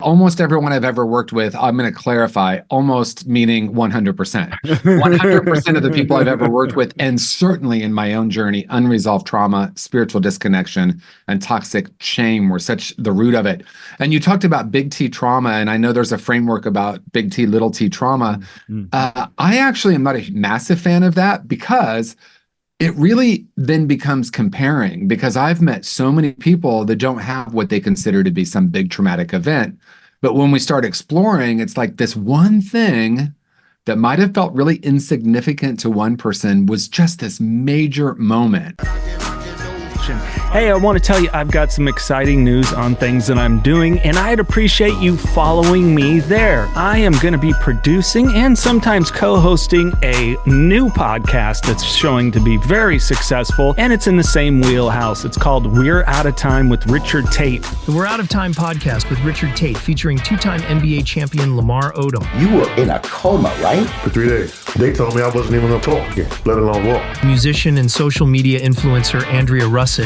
Almost everyone I've ever worked with, I'm going to clarify, almost meaning 100%. 100% of the people I've ever worked with, and certainly in my own journey, unresolved trauma, spiritual disconnection, and toxic shame were such the root of it. And you talked about big T trauma, and I know there's a framework about big T, little t trauma. I actually am not a massive fan of that because it really then becomes comparing, because I've met so many people that don't have what they consider to be some big traumatic event. But when we start exploring, it's like this one thing that might have felt really insignificant to one person was just this major moment. Hey, I want to tell you I've got some exciting news on things that I'm doing, and I'd appreciate you following me there. I am going to be producing and sometimes co-hosting a new podcast that's showing to be very successful, and it's in the same wheelhouse. It's called We're Out of Time with Richard Tate. The We're Out of Time podcast with Richard Tate, featuring two-time NBA champion Lamar Odom. You were in a coma, right? For 3 days. They told me I wasn't even going to talk again, let alone walk. Musician and social media influencer Andrea Russett.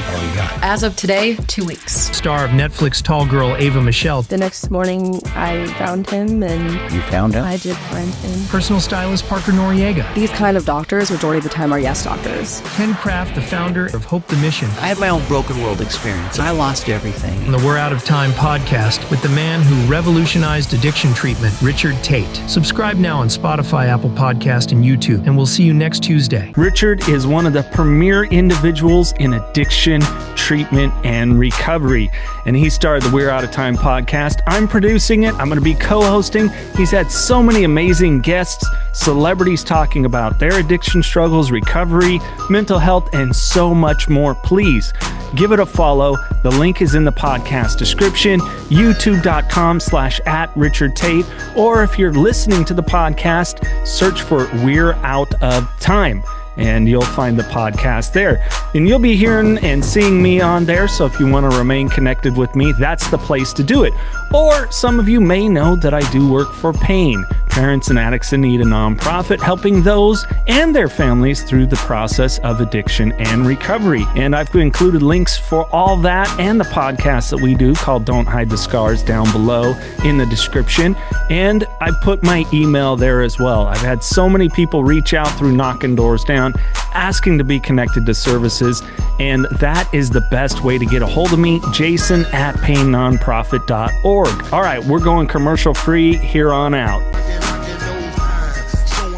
As of today, 2 weeks. Star of Netflix Tall Girl Ava Michelle. The next morning, I found him and... You found him? I did find him. Personal stylist Parker Noriega. These kind of doctors, majority of the time, are yes doctors. Ken Kraft, the founder of Hope the Mission. I had my own broken world experience. I lost everything. On the We're Out of Time podcast with the man who revolutionized addiction treatment, Richard Tate. Subscribe now on Spotify, Apple Podcast, and YouTube, and we'll see you next Tuesday. Richard is one of the premier individuals in addiction treatment and recovery, and he started the We're Out of Time podcast. I'm producing it. I'm going to be co-hosting. He's had so many amazing guests, celebrities talking about their addiction struggles, recovery, mental health, and so much more. Please give it a follow. The link is in the podcast description, youtube.com/@RichardTate, or if you're listening to the podcast, search for We're Out of Time, and you'll find the podcast there. And you'll be hearing and seeing me on there, so if you want to remain connected with me, that's the place to do it. Or some of you may know that I do work for PAIN, Parents and Addicts in Need, a nonprofit helping those and their families through the process of addiction and recovery. And I've included links for all that and the podcast that we do called Don't Hide the Scars down below in the description. And I put my email there as well. I've had so many people reach out through Knockin Doorz Down asking to be connected to services, and that is the best way to get a hold of me, jason@painnonprofit.org. All right, we're going commercial free here on out.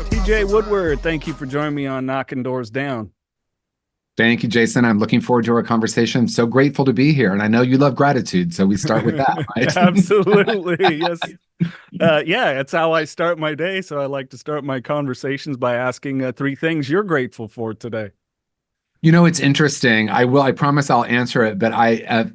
TJ Woodward, thank you for joining me on Knockin Doorz Down. Thank you, Jason. I'm looking forward to our conversation. I'm so grateful to be here. And I know you love gratitude, so we start with that, right? Absolutely, yes. Yeah, that's how I start my day. So I like to start my conversations by asking 3 things you're grateful for today. You know, it's interesting. I promise I'll answer it, but I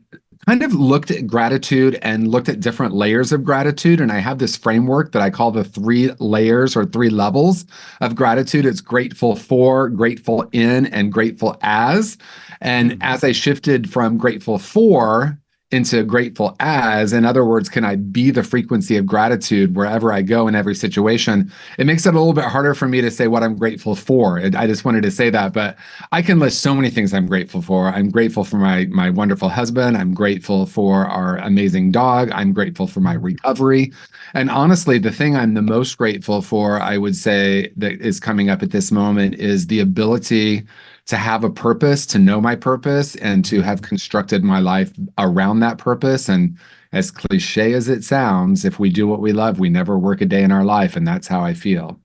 kind of looked at gratitude and looked at different layers of gratitude. And I have this framework that I call the 3 layers or 3 levels of gratitude. It's grateful for, grateful in, and grateful as. And as I shifted from grateful for into grateful as, in other words, can I be the frequency of gratitude wherever I go in every situation? It makes it a little bit harder for me to say what I'm grateful for. I just wanted to say that, but I can list so many things I'm grateful for. I'm grateful for my wonderful husband. I'm grateful for our amazing dog. I'm grateful for my recovery. And honestly, the thing I'm the most grateful for, I would say, that is coming up at this moment is the ability to have a purpose, to know my purpose, and to have constructed my life around that purpose. And as cliche as it sounds, if we do what we love, we never work a day in our life. And that's how I feel.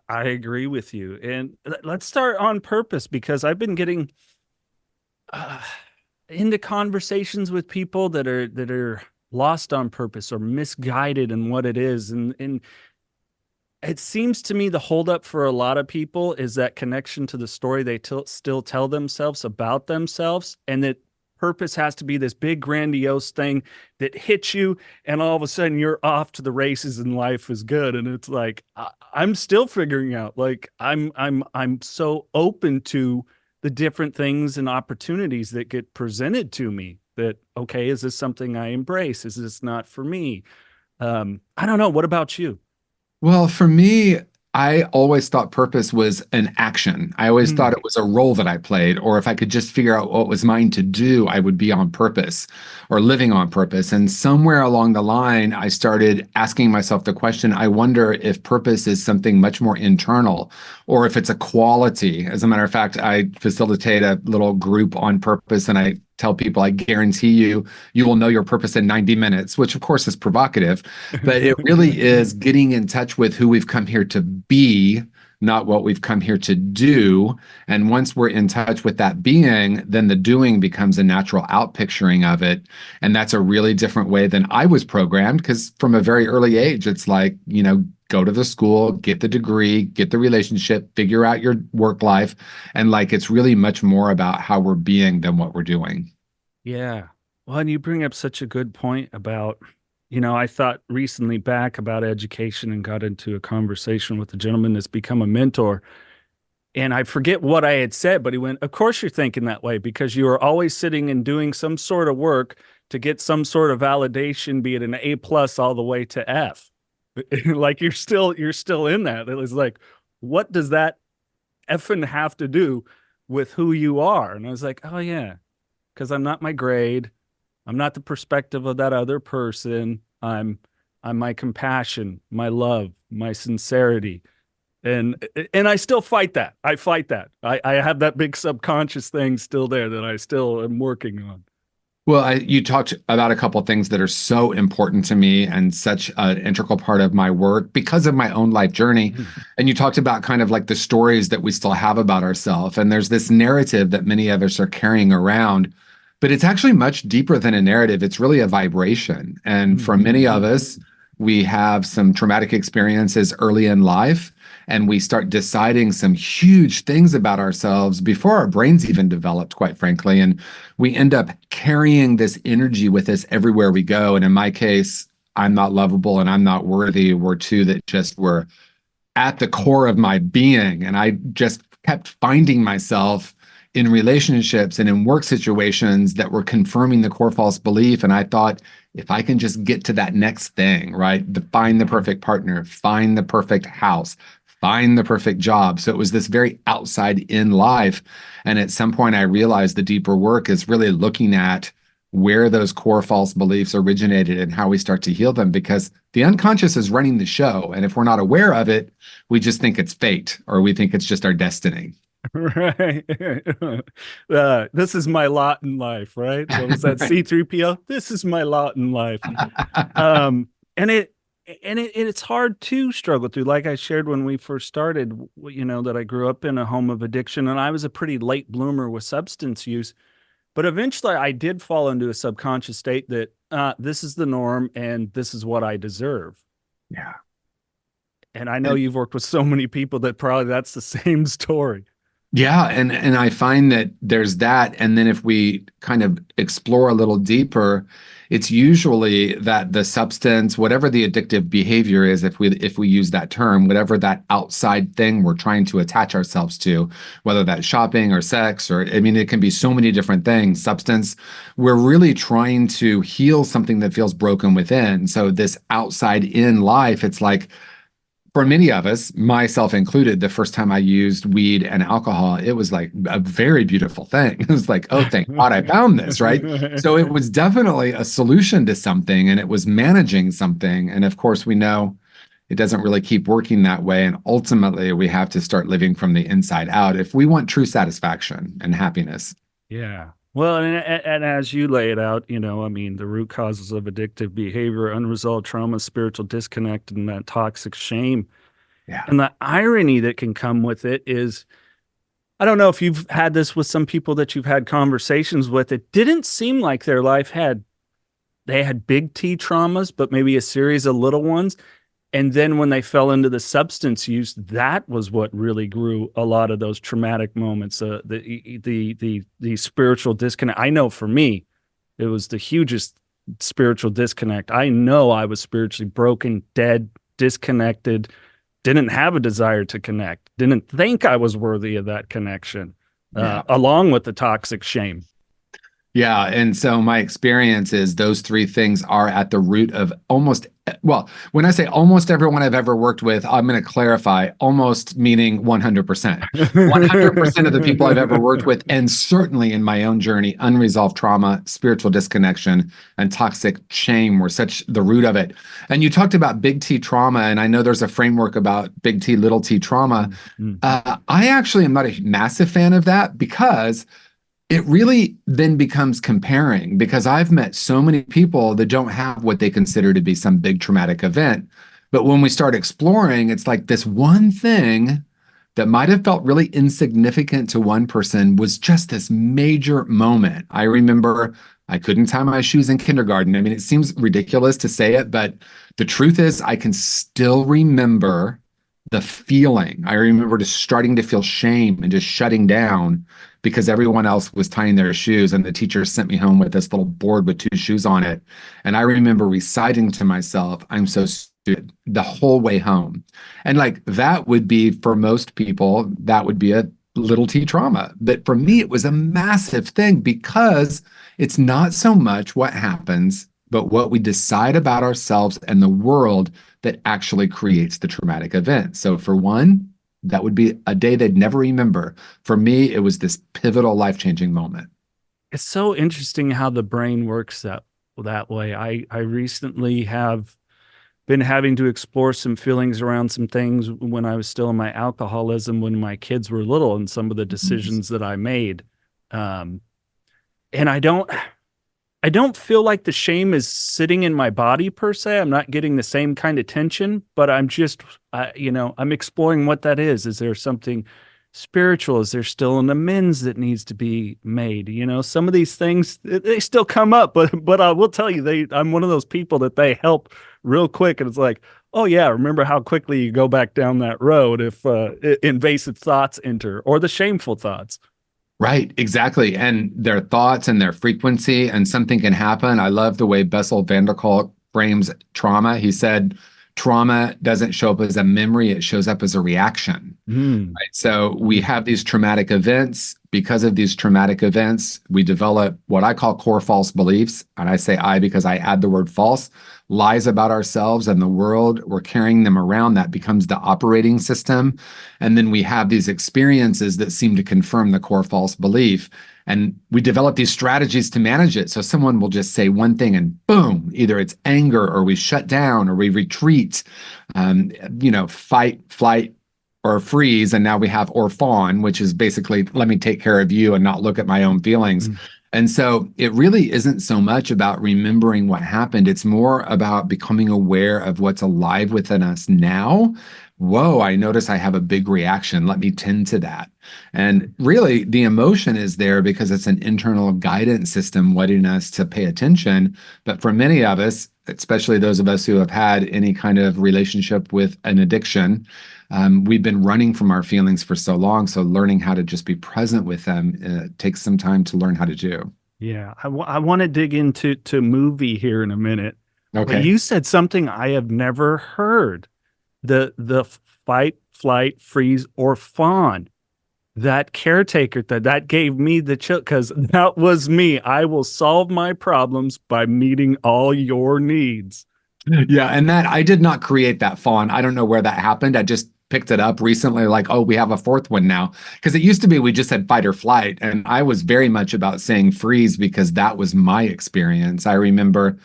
I agree with you. And let's start on purpose, because I've been getting into conversations with people that are lost on purpose or misguided in what it is. And it seems to me the holdup for a lot of people is that connection to the story they still tell themselves about themselves, and that purpose has to be this big grandiose thing that hits you, and all of a sudden you're off to the races and life is good. And it's like I'm still figuring out. Like I'm so open to the different things and opportunities that get presented to me. That okay, is this something I embrace? Is this not for me? I don't know. What about you? Well, for me, I always thought purpose was an action. I always thought it was a role that I played, or if I could just figure out what was mine to do, I would be on purpose or living on purpose. And somewhere along the line, I started asking myself the question, I wonder if purpose is something much more internal or if it's a quality. As a matter of fact, I facilitate a little group on purpose, and I tell people, I guarantee you will know your purpose in 90 minutes, which of course is provocative, but it really is getting in touch with who we've come here to be, not what we've come here to do. And once we're in touch with that being, then the doing becomes a natural outpicturing of it. And that's a really different way than I was programmed, because from a very early age, it's like, go to the school, get the degree, get the relationship, figure out your work life. And like, it's really much more about how we're being than what we're doing. Yeah. Well, and you bring up such a good point about, I thought recently back about education and got into a conversation with a gentleman that's become a mentor. And I forget what I had said, but he went, of course you're thinking that way because you are always sitting and doing some sort of work to get some sort of validation, be it an A+ all the way to F. Like you're still in that. It was like, what does that effing have to do with who you are? And I was like, oh yeah, because I'm not my grade. I'm not the perspective of that other person. I'm my compassion, my love, my sincerity. And I still fight that. I fight that. I have that big subconscious thing still there that I still am working on. Well, you talked about a couple of things that are so important to me and such an integral part of my work because of my own life journey. And you talked about kind of like the stories that we still have about ourselves. And there's this narrative that many of us are carrying around, but it's actually much deeper than a narrative. It's really a vibration. And for many of us, we have some traumatic experiences early in life, and we start deciding some huge things about ourselves before our brains even developed, quite frankly. And we end up carrying this energy with us everywhere we go. And in my case, I'm not lovable and I'm not worthy were two that just were at the core of my being. And I just kept finding myself in relationships and in work situations that were confirming the core false belief. And I thought, if I can just get to that next thing, right? Find the perfect partner, find the perfect house, find the perfect job. So it was this very outside in life. And at some point I realized the deeper work is really looking at where those core false beliefs originated and how we start to heal them, because the unconscious is running the show. And if we're not aware of it, we just think it's fate, or we think it's just our destiny. Right. This is my lot in life, right? What was that? C-3PO? This is my lot in life. And it's hard to struggle through. Like I shared when we first started, that I grew up in a home of addiction, and I was a pretty late bloomer with substance use. But eventually I did fall into a subconscious state that this is the norm and this is what I deserve. Yeah. And I know you've worked with so many people that probably that's the same story. Yeah, and I find that there's that, and then if we kind of explore a little deeper, it's usually that the substance, whatever the addictive behavior is, if we use that term, whatever that outside thing we're trying to attach ourselves to, whether that's shopping or sex, or it can be so many different things, substance, we're really trying to heal something that feels broken within. So this outside in life, it's like, for many of us, myself included, the first time I used weed and alcohol, it was like a very beautiful thing. It was like, oh, thank God I found this, right? So it was definitely a solution to something, and it was managing something. And of course, we know it doesn't really keep working that way. And ultimately, we have to start living from the inside out if we want true satisfaction and happiness. Yeah. Well, and as you lay it out, the root causes of addictive behavior, unresolved trauma, spiritual disconnect, and that toxic shame. Yeah. And the irony that can come with it is, I don't know if you've had this with some people that you've had conversations with. It didn't seem like their life they had big T traumas, but maybe a series of little ones. And then when they fell into the substance use, that was what really grew a lot of those traumatic moments, the spiritual disconnect. I know for me, it was the hugest spiritual disconnect. I know I was spiritually broken, dead, disconnected, didn't have a desire to connect, didn't think I was worthy of that connection, along with the toxic shame. Yeah. And so my experience is those three things are at the root of almost, well, when I say almost everyone I've ever worked with, I'm going to clarify almost meaning 100%. 100% of the people I've ever worked with, and certainly in my own journey, unresolved trauma, spiritual disconnection, and toxic shame were such the root of it. And you talked about big T trauma, and I know there's a framework about big T, little t trauma. I actually am not a massive fan of that because it really then becomes comparing, because I've met so many people that don't have what they consider to be some big traumatic event. But when we start exploring, it's like this one thing that might have felt really insignificant to one person was just this major moment. I remember I couldn't tie my shoes in kindergarten. I mean, it seems ridiculous to say it, but the truth is I can still remember the feeling. I remember just starting to feel shame and just shutting down because everyone else was tying their shoes, and the teacher sent me home with this little board with two shoes on it. And I remember reciting to myself, "I'm so stupid," the whole way home. And like that would be, for most people, that would be a little t trauma. But for me, it was a massive thing because it's not so much what happens, but what we decide about ourselves and the world that actually creates the traumatic event. So for one, that would be a day they'd never remember. For me, it was this pivotal, life-changing moment. It's so interesting how the brain works that way. I recently have been having to explore some feelings around some things when I was still in my alcoholism, when my kids were little, and some of the decisions that I made. And I don't feel like the shame is sitting in my body per se. I'm not getting the same kind of tension, but I'm just, I'm exploring what that is. Is there something spiritual? Is there still an amends that needs to be made? Some of these things, they still come up, but I will tell you, I'm one of those people that they help real quick. And it's like, oh yeah, remember how quickly you go back down that road if invasive thoughts enter, or the shameful thoughts. Right, exactly. And their thoughts and their frequency, and something can happen. I love the way Bessel van der Kolk frames trauma. He said, trauma doesn't show up as a memory, it shows up as a reaction. Right? So we have these traumatic events. Because of these traumatic events, we develop what I call core false beliefs. And I say I because I add the word false. Lies about ourselves and the world. We're carrying them around. That becomes the operating system. And then we have these experiences that seem to confirm the core false belief. And we develop these strategies to manage it. So someone will just say one thing and boom, either it's anger, or we shut down, or we retreat, fight, flight, or freeze. And now we have or fawn, which is basically, let me take care of you and not look at my own feelings. And so it really isn't so much about remembering what happened. It's more about becoming aware of what's alive within us now. Whoa, I notice I have a big reaction. Let me tend to that. And really, the emotion is there because it's an internal guidance system wanting us to pay attention. But for many of us, especially those of us who have had any kind of relationship with an addiction, we've been running from our feelings for so long. So learning how to just be present with them takes some time to learn how to do. Yeah, I want to dig into movie here in a minute. Okay. But you said something I have never heard. The fight, flight, freeze, or fawn. That caretaker, that gave me the chill, because that was me. I will solve my problems by meeting all your needs. Yeah, and that I did not create that fawn. I don't know where that happened. I just picked it up recently, like, oh, we have a fourth one now. Because it used to be we just had fight or flight. And I was very much about saying freeze because that was my experience. I remember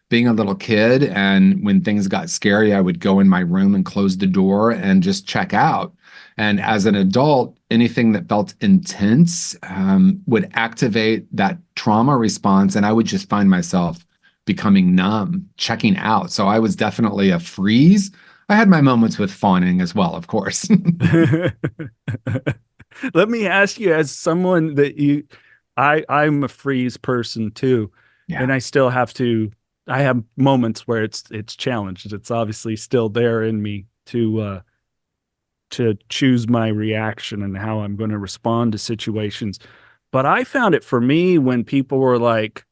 being a little kid, and when things got scary, I would go in my room and close the door and just check out. And as an adult, anything that felt intense would activate that trauma response, and I would just find myself becoming numb, checking out. So I was definitely a freeze. I had my moments with fawning as well, of course. Let me ask you, as someone that I'm a freeze person too, Yeah. and I have moments where it's challenged. It's obviously still there in me to choose my reaction and how I'm going to respond to situations. But I found it for me when people were like,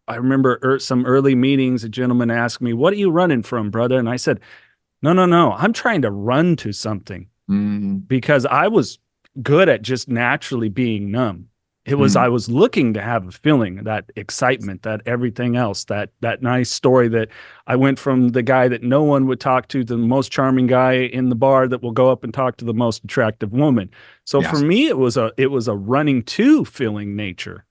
I remember some early meetings, a gentleman asked me, "What are you running from, brother?" And I said, no, I'm trying to run to something, because I was good at just naturally being numb. I was looking to have a feeling, that excitement, that everything else, that nice story that I went from the guy that no one would talk to the most charming guy in the bar that will go up and talk to the most attractive woman. So for me, it was a running to feeling nature.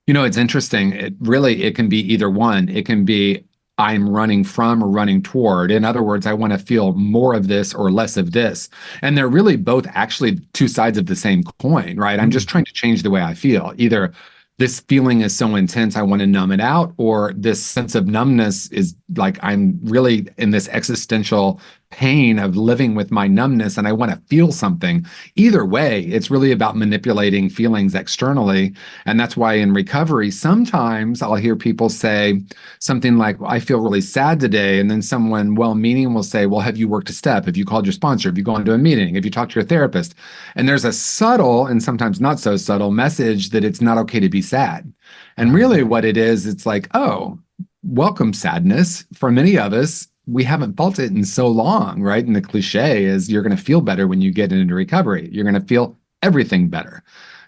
It's interesting. It can be either one. It can be I'm running from or running toward. In other words, I want to feel more of this or less of this. And they're really both actually two sides of the same coin, right? I'm just trying to change the way I feel. Either this feeling is so intense, I want to numb it out, or this sense of numbness is like I'm really in this existential pain of living with my numbness and I want to feel something. Either way, it's really about manipulating feelings externally. And that's why in recovery, sometimes I'll hear people say something like, well, I feel really sad today. And then someone well-meaning will say, well, have you worked a step? Have you called your sponsor? Have you gone to a meeting? Have you talked to your therapist? And there's a subtle and sometimes not so subtle message that it's not okay to be sad. And really what it is, it's like, oh, welcome sadness. For many of us, we haven't felt it in so long, right? And the cliche is you're going to feel better when you get into recovery. You're going to feel everything better.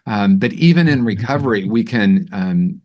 But even in recovery, we can,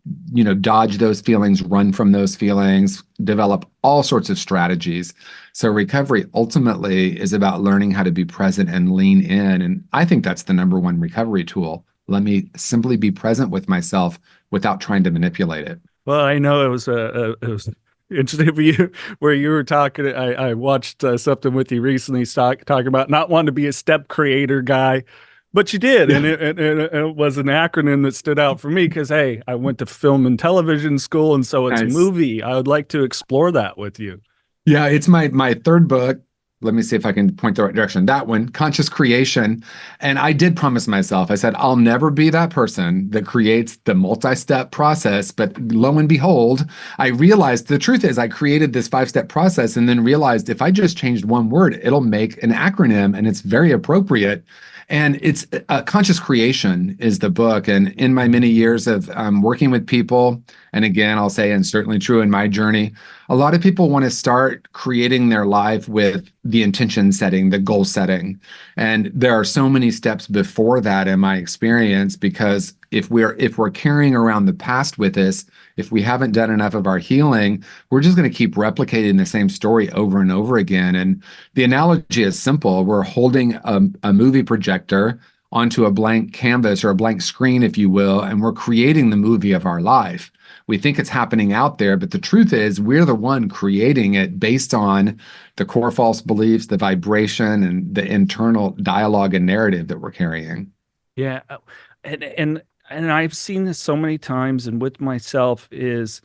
dodge those feelings, run from those feelings, develop all sorts of strategies. So recovery ultimately is about learning how to be present and lean in. And I think that's the number one recovery tool. Let me simply be present with myself without trying to manipulate it. Well, I know it was interesting for you where you were talking. I watched something with you recently talking about not wanting to be a step creator guy, but you did. And it was an acronym that stood out for me because, hey, I went to film and television school. And so it's movie. I would like to explore that with you. Yeah, it's my third book. Let me see if I can point the right direction. That one, Conscious Creation. And I did promise myself, I said, I'll never be that person that creates the multi-step process. But lo and behold, I realized the truth is I created this 5-step process and then realized if I just changed one word, it'll make an acronym and it's very appropriate. And it's Conscious Creation is the book. And in my many years of working with people, and again, I'll say, and certainly true in my journey, a lot of people want to start creating their life with the intention setting, the goal setting. And there are so many steps before that in my experience, because if we're carrying around the past with us, if we haven't done enough of our healing, we're just going to keep replicating the same story over and over again. And the analogy is simple. We're holding a movie projector onto a blank canvas or a blank screen, if you will, and we're creating the movie of our life. We think it's happening out there, but the truth is we're the one creating it based on the core false beliefs, the vibration, and the internal dialogue and narrative that we're carrying. Yeah. And I've seen this so many times, and with myself is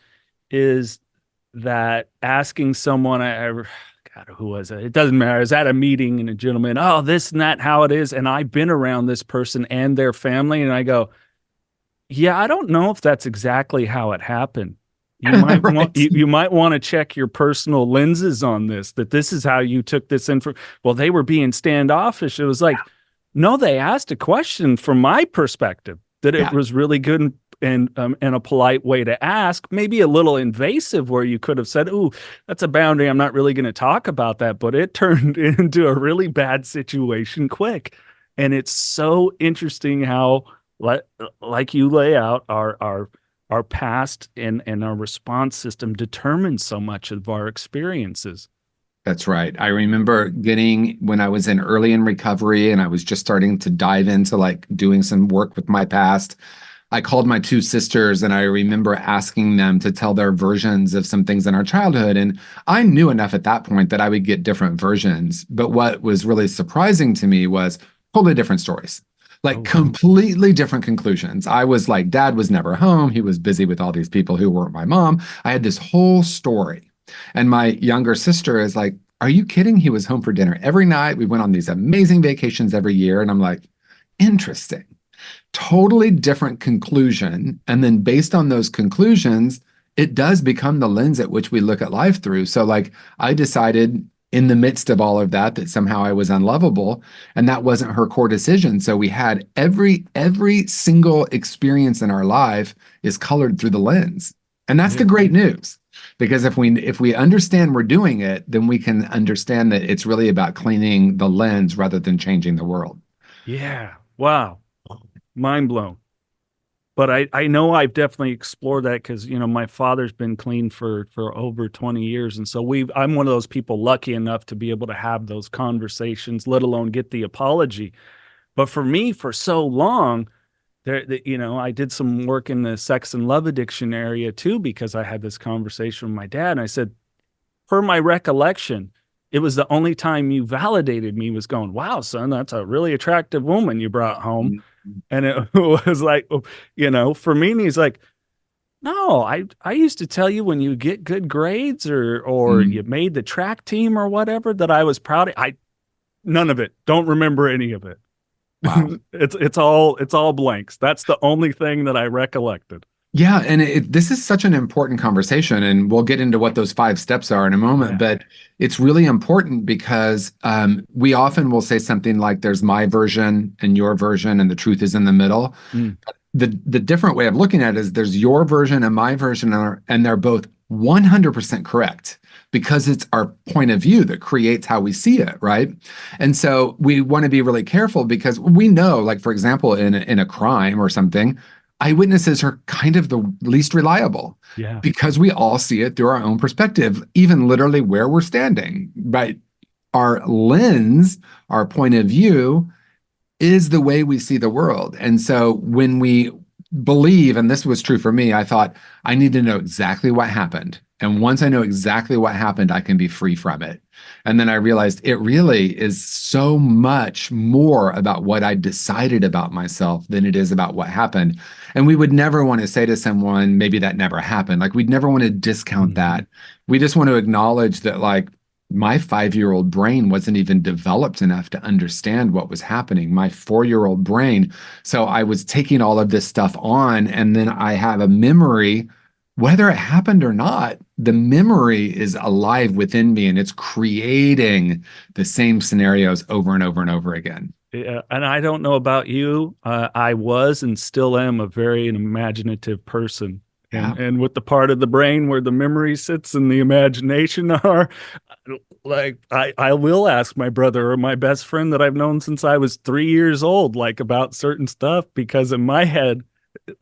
that asking someone, God, who was it? It doesn't matter. I was at a meeting and a gentleman, oh, this and that, how it is. And I've been around this person and their family. And I go, yeah, I don't know if that's exactly how it happened. You might you might want to check your personal lenses on this, that this is how you took this info. Well, they were being standoffish. It was like, no, they asked a question from my perspective that it was really good and a polite way to ask, maybe a little invasive where you could have said, ooh, that's a boundary. I'm not really going to talk about that. But it turned into a really bad situation quick. And it's so interesting how, like you lay out, our past and our response system determines so much of our experiences. That's right. I remember when I was early in recovery and I was just starting to dive into like doing some work with my past, I called my two sisters and I remember asking them to tell their versions of some things in our childhood. And I knew enough at that point that I would get different versions. But what was really surprising to me was totally different stories. Like completely different conclusions. I was like, Dad was never home. He was busy with all these people who weren't my mom. I had this whole story. And my younger sister is like, are you kidding? He was home for dinner every night. We went on these amazing vacations every year. And I'm like, interesting. Totally different conclusion. And then based on those conclusions, it does become the lens at which we look at life through. So like I decided in the midst of all of that somehow I was unlovable, and that wasn't her core decision. So we had every single experience in our life is colored through the lens. And that's the great news, because if we understand we're doing it, then we can understand that it's really about cleaning the lens rather than changing the world. Yeah. Wow. Mind blown. But I know I've definitely explored that because, my father's been clean for over 20 years. And so I'm one of those people lucky enough to be able to have those conversations, let alone get the apology. But for me, for so long, I did some work in the sex and love addiction area too, because I had this conversation with my dad. And I said, per my recollection, it was the only time you validated me was going, wow, son, that's a really attractive woman you brought home. And it was like, for me, and he's like, no, I used to tell you when you get good grades or you made the track team or whatever that I was proud of. None of it. Don't remember any of it. Wow. It's all blanks. That's the only thing that I recollected. Yeah, and this is such an important conversation, and we'll get into what those 5 steps are in a moment. Yeah. But it's really important because we often will say something like, "There's my version and your version, and the truth is in the middle." The different way of looking at it is there's your version and my version, and they're both 100% correct because it's our point of view that creates how we see it, right? And so we want to be really careful because we know, like for example, in a crime or something, eyewitnesses are kind of the least reliable because we all see it through our own perspective, even literally where we're standing, right? Our lens, our point of view is the way we see the world. And so when we believe, and this was true for me, I thought I need to know exactly what happened. And once I know exactly what happened, I can be free from it. And then I realized it really is so much more about what I decided about myself than it is about what happened. And we would never want to say to someone, maybe that never happened. Like we'd never want to discount that. We just want to acknowledge that like my 5-year-old brain wasn't even developed enough to understand what was happening. My 4-year-old brain. So I was taking all of this stuff on, and then I have a memory. Whether it happened or not, the memory is alive within me and it's creating the same scenarios over and over and over again. Yeah, and I don't know about you. I was and still am a very imaginative person. And with the part of the brain where the memory sits and the imagination are, like I will ask my brother or my best friend that I've known since I was 3 years old, like about certain stuff, because in my head,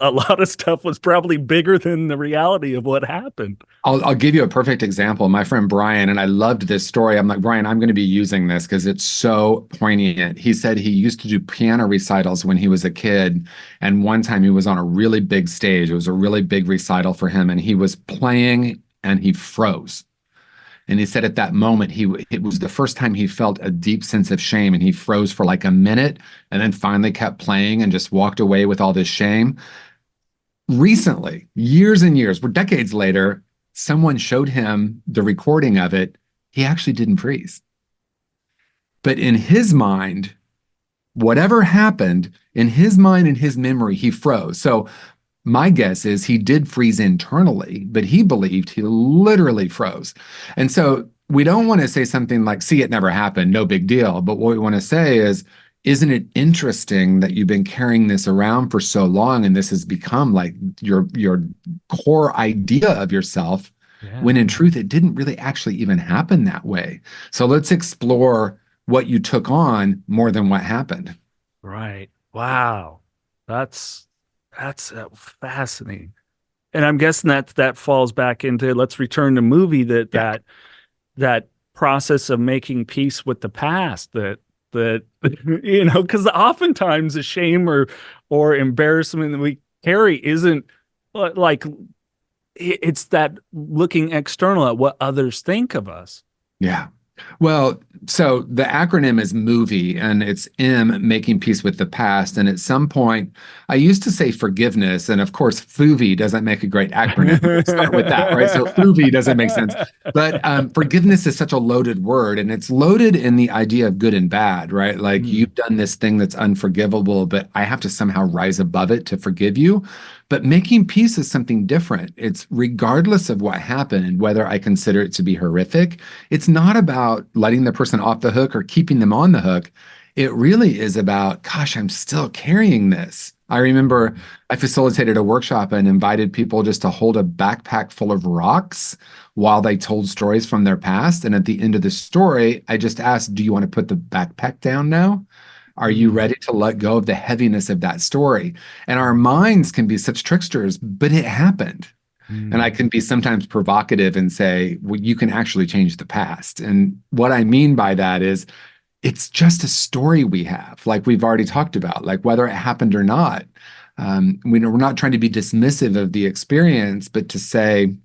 a lot of stuff was probably bigger than the reality of what happened. I'll give you a perfect example. My friend Brian, and I loved this story. I'm like, Brian, I'm going to be using this because it's so poignant. He said he used to do piano recitals when he was a kid. And one time he was on a really big stage. It was a really big recital for him. And he was playing and he froze. And he said at that moment, it was the first time he felt a deep sense of shame, and he froze for like a minute and then finally kept playing and just walked away with all this shame. Recently, years and years, decades later, someone showed him the recording of it. He actually didn't freeze. But in his mind, whatever happened, in his mind and his memory, he froze. So my guess is he did freeze internally, but he believed he literally froze. And so we don't want to say something like, see, it never happened, no big deal. But what we want to say is, isn't it interesting that you've been carrying this around for so long and this has become like your core idea of yourself, when in truth, it didn't really actually even happen that way. So let's explore what you took on more than what happened. Right. Wow. That's fascinating. And I'm guessing that falls back into, let's return to movie, that process of making peace with the past, that because oftentimes the shame or embarrassment that we carry isn't like, it's that looking external at what others think of us. Yeah. Well, so the acronym is MOVIE, and it's M, making peace with the past. And at some point, I used to say forgiveness. And of course, FUVI doesn't make a great acronym. Let's start with that, right? So FUVI doesn't make sense. But forgiveness is such a loaded word, and it's loaded in the idea of good and bad, right? Like you've done this thing that's unforgivable, but I have to somehow rise above it to forgive you. But making peace is something different. It's regardless of what happened, whether I consider it to be horrific, it's not about letting the person off the hook or keeping them on the hook. It really is about, gosh, I'm still carrying this. I remember I facilitated a workshop and invited people just to hold a backpack full of rocks while they told stories from their past. And at the end of the story, I just asked, do you want to put the backpack down now? Are you ready to let go of the heaviness of that story? And our minds can be such tricksters, but it happened. And I can be sometimes provocative and say, well, you can actually change the past. And what I mean by that is it's just a story we have, like we've already talked about, like whether it happened or not. We're not trying to be dismissive of the experience, but to say,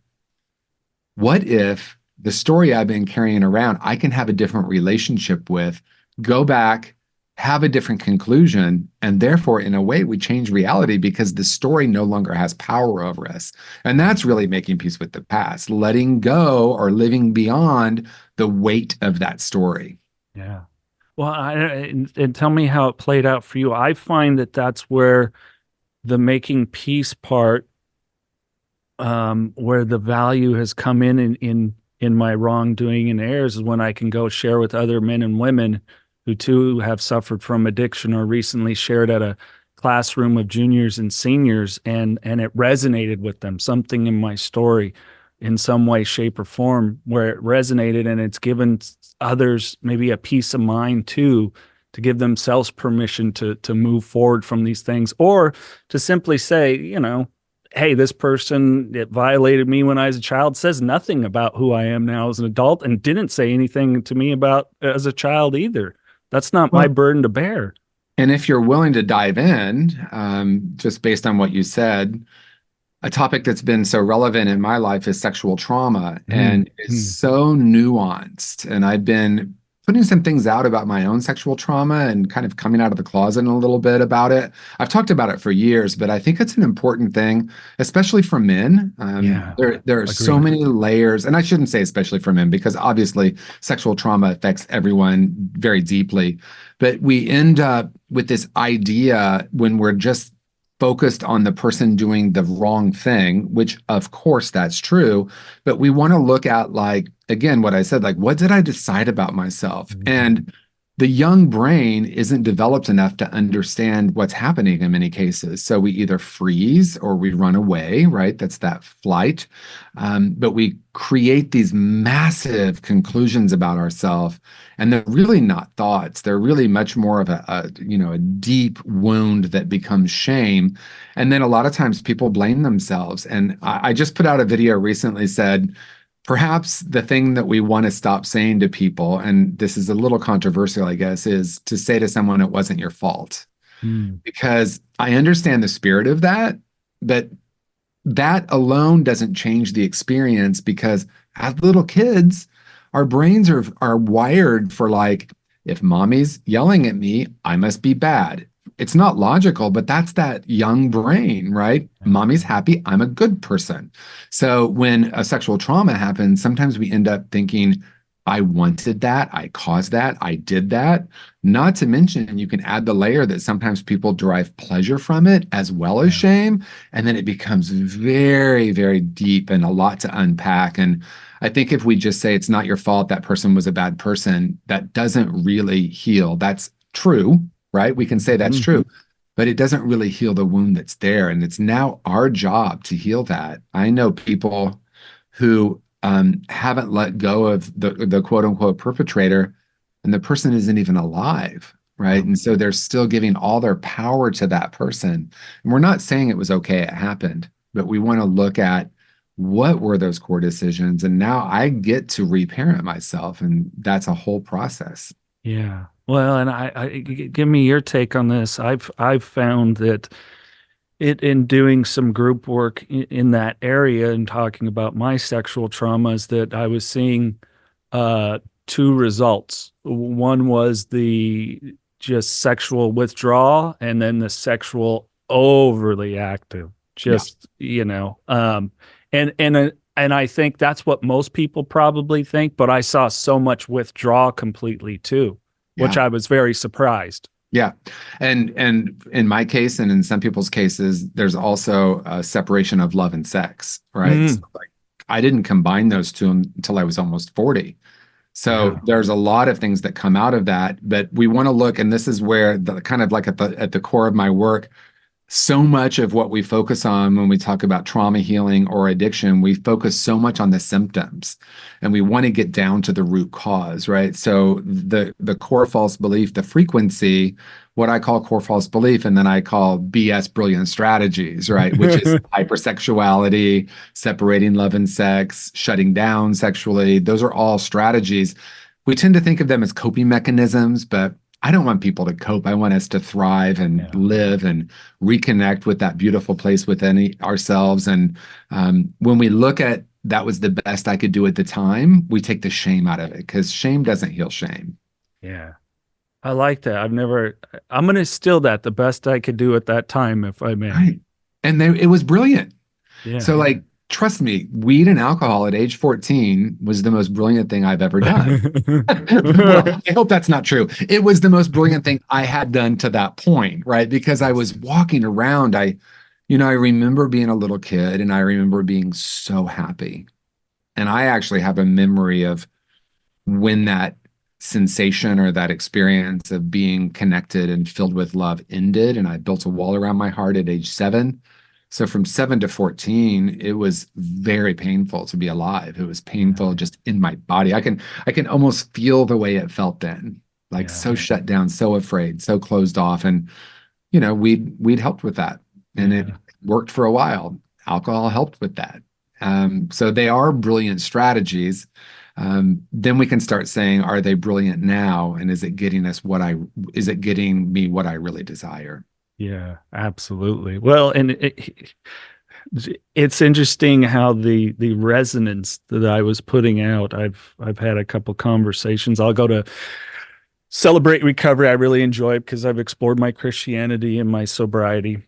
what if the story I've been carrying around, I can have a different relationship with, go back, have a different conclusion, and therefore, in a way, we change reality because the story no longer has power over us. And that's really making peace with the past, letting go or living beyond the weight of that story. Yeah. Well, and tell me how it played out for you. I find that that's where the making peace part, where the value has come in my wrongdoing and errors, is when I can go share with other men and women who too have suffered from addiction, or recently shared at a classroom of juniors and seniors, and it resonated with them, something in my story in some way, shape, or form, where it resonated, and it's given others maybe a peace of mind too, to give themselves permission to move forward from these things, or to simply say, hey, this person that violated me when I was a child says nothing about who I am now as an adult, and didn't say anything to me about as a child either. That's not my burden to bear. And if you're willing to dive in, just based on what you said, a topic that's been so relevant in my life is sexual trauma, and it's so nuanced. And I've been putting some things out about my own sexual trauma and kind of coming out of the closet a little bit about it. I've talked about it for years, but I think it's an important thing, especially for men. There are so many layers, and I shouldn't say especially for men, because obviously sexual trauma affects everyone very deeply. But we end up with this idea when we're just focused on the person doing the wrong thing, which of course that's true, but we want to look at, like, again, what I said, like, what did I decide about myself? And the young brain isn't developed enough to understand what's happening in many cases. So we either freeze or we run away, right? That's that flight. But we create these massive conclusions about ourselves, and they're really not thoughts. They're really much more of a deep wound that becomes shame. And then a lot of times people blame themselves. And I just put out a video recently, said, perhaps the thing that we want to stop saying to people, and this is a little controversial, I guess, is to say to someone, it wasn't your fault. Because I understand the spirit of that, but that alone doesn't change the experience, because as little kids, our brains are wired for, like, if mommy's yelling at me, I must be bad. It's not logical, but that's that young brain, right? Mommy's happy, I'm a good person. So when a sexual trauma happens, sometimes we end up thinking, I wanted that, I caused that, I did that. Not to mention, you can add the layer that sometimes people derive pleasure from it as well as shame. And then it becomes very, very deep and a lot to unpack. And I think if we just say it's not your fault, that person was a bad person, that doesn't really heal. That's true, right? We can say that's true, but it doesn't really heal the wound that's there. And it's now our job to heal that. I know people who haven't let go of the quote unquote perpetrator, and the person isn't even alive, right? And so they're still giving all their power to that person. And we're not saying it was okay, it happened, but we want to look at what were those core decisions. And now I get to reparent myself, and that's a whole process. Yeah. Well, and I give me your take on this. I've found that in doing some group work in that area and talking about my sexual traumas, that I was seeing two results. One was the just sexual withdrawal, and then the sexual overly active. And I think that's what most people probably think, but I saw so much withdrawal completely too, which I was very surprised. Yeah. And in my case, and in some people's cases, there's also a separation of love and sex, right? So, like, I didn't combine those two until I was almost 40. So there's a lot of things that come out of that, but we want to look, and this is where the kind of like at the core of my work, So much of what we focus on when we talk about trauma healing or addiction, we focus so much on the symptoms and we want to get down to the root cause, right? So the core false belief, the frequency, what I call core false belief, and then I call BS brilliant strategies, right? Which is hypersexuality, separating love and sex, shutting down sexually. Those are all strategies. We tend to think of them as coping mechanisms, but I don't want people to cope. I want us to thrive and live and reconnect with that beautiful place within ourselves. And when we look at that was the best I could do at the time, we take the shame out of it because shame doesn't heal shame. Yeah. I like that. I'm going to steal that the best I could do at that time, if I may. Right. And it was brilliant. Yeah. So like, trust me, weed and alcohol at age 14 was the most brilliant thing I've ever done. Well, I hope that's not true. It was the most brilliant thing I had done to that point, right? Because I was walking around. I remember being a little kid and I remember being so happy. And I actually have a memory of when that sensation or that experience of being connected and filled with love ended. And I built a wall around my heart at age 7. So from 7 to 14, it was very painful to be alive. It was painful just in my body. I can almost feel the way it felt then, like so shut down, so afraid, so closed off. And, we'd helped with that. And it worked for a while. Alcohol helped with that. So they are brilliant strategies. Then we can start saying, are they brilliant now? And is it getting me what I really desire? Yeah, absolutely. Well, and it's interesting how the resonance that I was putting out. I've had a couple conversations. I'll go to Celebrate Recovery. I really enjoy it because I've explored my Christianity and my sobriety.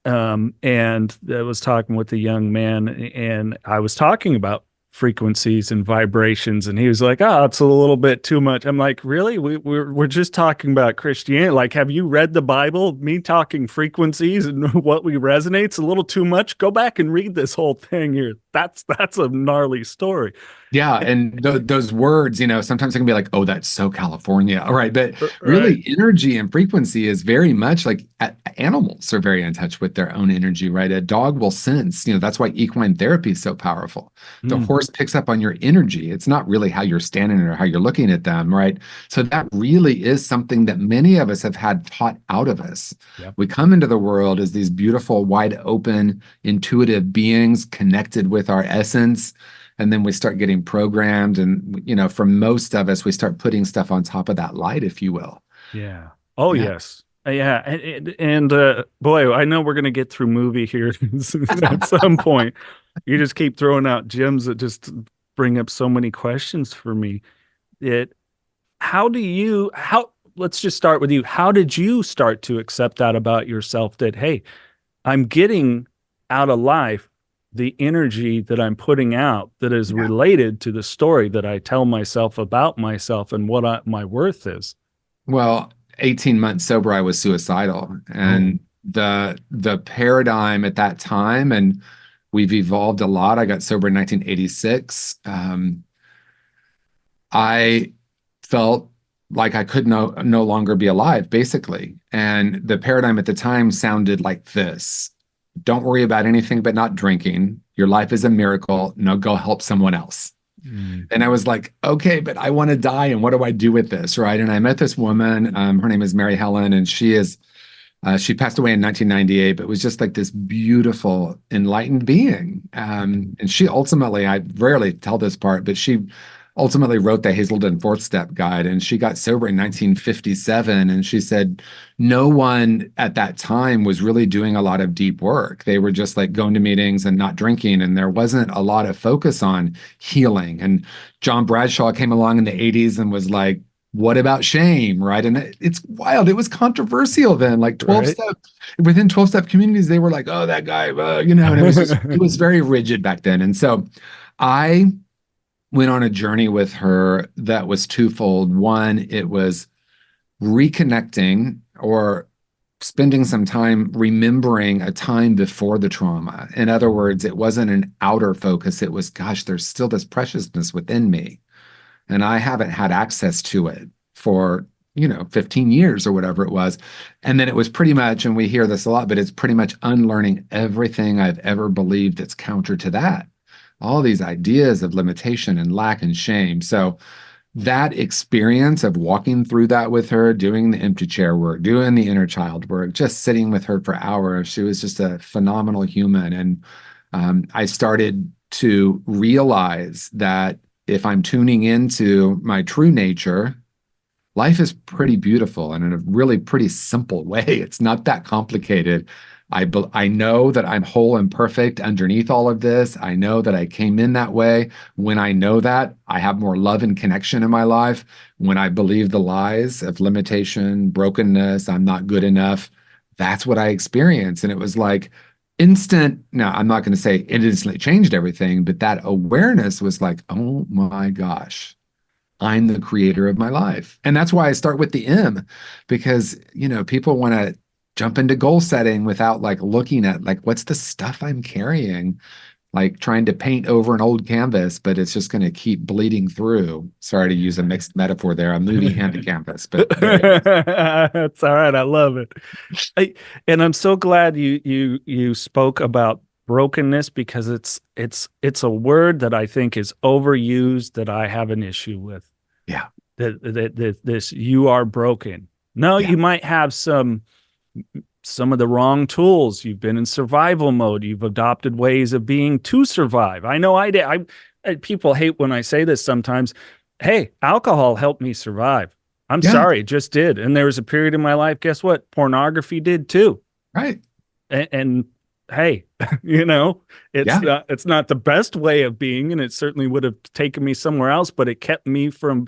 And I was talking with a young man, and I was talking about frequencies and vibrations, and he was like, "Oh, it's a little bit too much." I'm like, "Really? We're just talking about Christianity. Like, have you read the Bible? Me talking frequencies and what we resonate's a little too much. Go back and read this whole thing here. That's a gnarly story." Yeah, and those words, sometimes it can be like, "Oh, that's so California," all right? But really, energy and frequency is very much like animals are very in touch with their own energy, right? A dog will sense. That's why equine therapy is so powerful. The horse picks up on your energy. It's not really how you're standing or how you're looking at them, right? So that really is something that many of us have had taught out of us. Yep. We come into the world as these beautiful, wide open, intuitive beings connected with our essence. And then we start getting programmed. And, for most of us, we start putting stuff on top of that light, if you will. Yeah. Oh, yeah. Yes. Yeah. And boy, I know we're going to get through movie here at some point. You just keep throwing out gems that just bring up so many questions for me. Let's just start with you. How did you start to accept that about yourself that, hey, I'm getting out of life the energy that I'm putting out that is related to the story that I tell myself about myself and what my worth is? Well, 18 months sober, I was suicidal. And the paradigm at that time, and we've evolved a lot. I got sober in 1986. I felt like I could no longer be alive, basically. And the paradigm at the time sounded like this: don't worry about anything but not drinking. Your life is a miracle. No, go help someone else. And I was like, okay, but I want to die. And what do I do with this? Right. And I met this woman. Her name is Mary Helen, and she passed away in 1998, but was just like this beautiful, enlightened being. And she ultimately, I rarely tell this part, but she ultimately wrote the Hazelden Fourth Step Guide, and she got sober in 1957. And she said no one at that time was really doing a lot of deep work. They were just like going to meetings and not drinking, and there wasn't a lot of focus on healing. And John Bradshaw came along in the 80s and was like, what about shame, right? And it's wild. It was controversial then, like 12-step, within 12-step communities, they were like, oh, that guy, and it was very rigid back then. And so I went on a journey with her that was twofold. One, it was reconnecting or spending some time remembering a time before the trauma. In other words, it wasn't an outer focus. It was, gosh, there's still this preciousness within me, and I haven't had access to it for 15 years or whatever it was. And then it was pretty much, and we hear this a lot, but it's pretty much unlearning everything I've ever believed that's counter to that. All these ideas of limitation and lack and shame. So that experience of walking through that with her, doing the empty chair work, doing the inner child work, just sitting with her for hours, she was just a phenomenal human. And I started to realize that if I'm tuning into my true nature, life is pretty beautiful and in a really pretty simple way. It's not that complicated. I know that I'm whole and perfect underneath all of this. I know that I came in that way. When I know that, I have more love and connection in my life. When I believe the lies of limitation, brokenness, I'm not good enough, that's what I experience. And it was like instant. Now, I'm not going to say it instantly changed everything, but that awareness was like, oh my gosh, I'm the creator of my life. And that's why I start with the M, because, people want to jump into goal setting without like looking at like, what's the stuff I'm carrying, like trying to paint over an old canvas, but it's just going to keep bleeding through. Sorry to use a mixed metaphor there, a movie and a canvas, but that's all right. I love it. And I'm so glad you spoke about brokenness, because it's a word that I think is overused, that I have an issue with. Yeah. This you are broken. No, Yeah. you might have some of the wrong tools. You've been in survival mode. You've adopted ways of being to survive. I know I did. People hate when I say this sometimes. Hey, alcohol helped me survive. I'm sorry, it just did. And there was a period in my life, guess what? Pornography did too. Right. And hey, it's not the best way of being, and it certainly would have taken me somewhere else, but it kept me from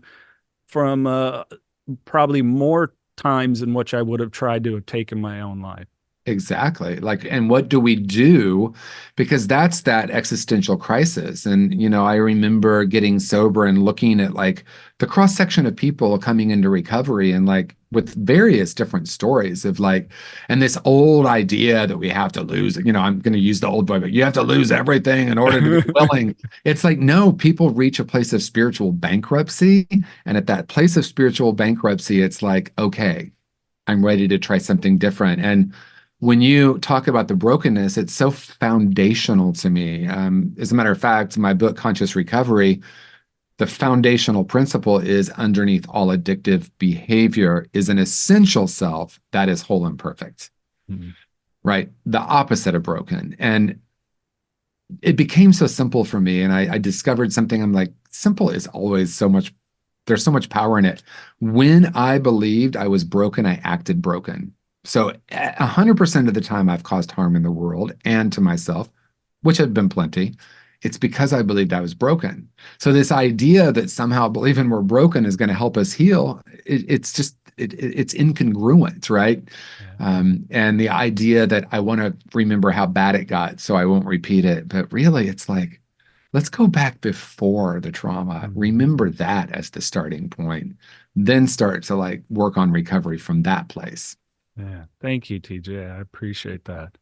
probably more times in which I would have tried to have taken my own life. Exactly. And what do we do? Because that's that existential crisis. And, I remember getting sober and looking at like the cross section of people coming into recovery and like with various different stories of like, and this old idea that we have to lose, I'm going to use the old boy, but you have to lose everything in order to be willing. It's like, no, people reach a place of spiritual bankruptcy. And at that place of spiritual bankruptcy, it's like, okay, I'm ready to try something different. And when you talk about the brokenness, it's so foundational to me. As a matter of fact, my book, Conscious Recovery, the foundational principle is underneath all addictive behavior is an essential self that is whole and perfect, right? The opposite of broken. And it became so simple for me. And I discovered something. I'm like, simple is always so much, there's so much power in it. When I believed I was broken, I acted broken. So 100% of the time I've caused harm in the world and to myself, which had been plenty. It's because I believed I was broken. So this idea that somehow believing we're broken is going to help us heal, it's incongruent, right? Yeah. And the idea that I want to remember how bad it got so I won't repeat it. But really, it's like, let's go back before the trauma. Remember that as the starting point, then start to like work on recovery from that place. Yeah. Thank you, TJ. I appreciate that.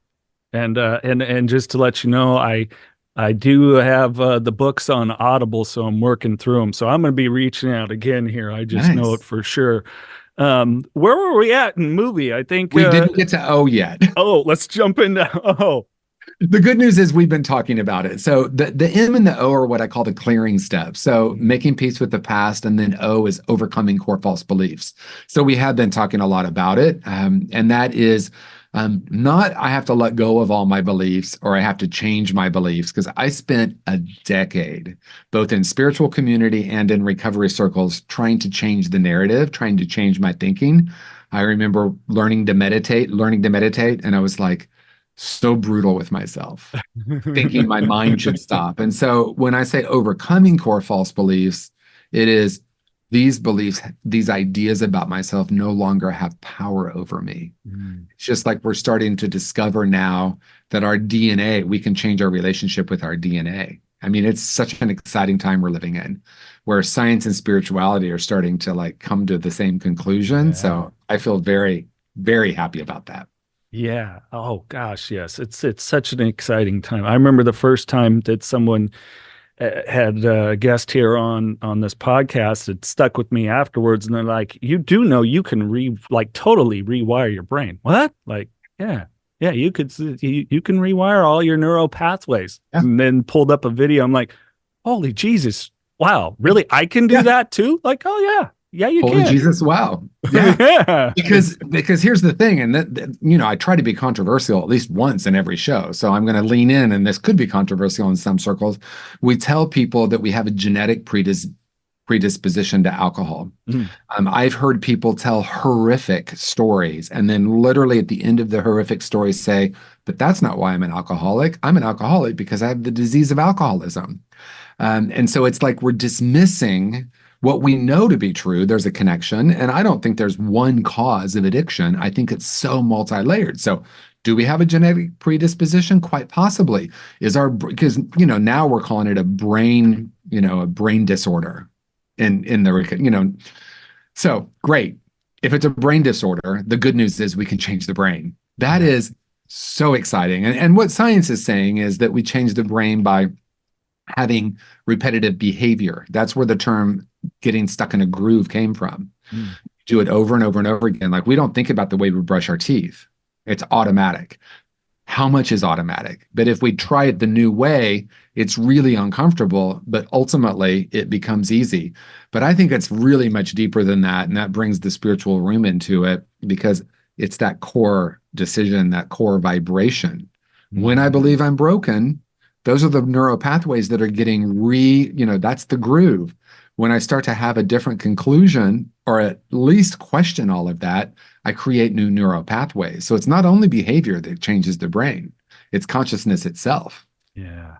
And just to let you know, I do have the books on Audible, so I'm working through them. So I'm going to be reaching out again here. I just know it for sure. Where were we at in movie? I think we didn't get to O yet. Oh, let's jump into O. The good news is we've been talking about it. So the M and the O are what I call the clearing steps. So making peace with the past, and then O is overcoming core false beliefs. So we have been talking a lot about it. And that is not I have to let go of all my beliefs or I have to change my beliefs, because I spent a decade both in spiritual community and in recovery circles trying to change the narrative, trying to change my thinking. I remember learning to meditate, and I was like, so brutal with myself, thinking my mind should stop. And so when I say overcoming core false beliefs, it is these beliefs, these ideas about myself no longer have power over me. It's just like we're starting to discover now that our DNA, we can change our relationship with our DNA. I mean, it's such an exciting time we're living in, where science and spirituality are starting to like come to the same conclusion. Yeah. So I feel very, very happy about that. Yeah. Oh gosh, yes. It's such an exciting time. I remember the first time that someone had a guest here on this podcast. It stuck with me afterwards, and they're like, "You do know you can totally rewire your brain." What? Like, yeah, you can rewire all your neural pathways. Yeah. And then pulled up a video. I'm like, holy Jesus, wow, really? I can do that too? Like, oh yeah. Yeah, you Holy can. Jesus, wow. Yeah. Yeah. Because here's the thing, and that I try to be controversial at least once in every show. So I'm going to lean in, and this could be controversial in some circles. We tell people that we have a genetic predisposition to alcohol. I've heard people tell horrific stories, and then literally at the end of the horrific story say, but that's not why I'm an alcoholic. I'm an alcoholic because I have the disease of alcoholism. And so it's like we're dismissing what we know to be true. There's a connection, and I don't think there's one cause of addiction. I think it's so multi-layered. So do we have a genetic predisposition? Quite possibly. Because now we're calling it a brain disorder in the so great. If it's a brain disorder, the good news is we can change the brain. That is so exciting. And what science is saying is that we change the brain by having repetitive behavior. That's where the term getting stuck in a groove came from. Do it over and over and over again. Like, we don't think about the way we brush our teeth. It's automatic. How much is automatic? But if we try it the new way, it's really uncomfortable, but ultimately it becomes easy. But I think it's really much deeper than that. And that brings the spiritual room into it, because it's that core decision, that core vibration. When I believe I'm broken, those are the neural pathways that are getting that's the groove. When I start to have a different conclusion, or at least question all of that, I create new neural pathways. So it's not only behavior that changes the brain, it's consciousness itself. Yeah.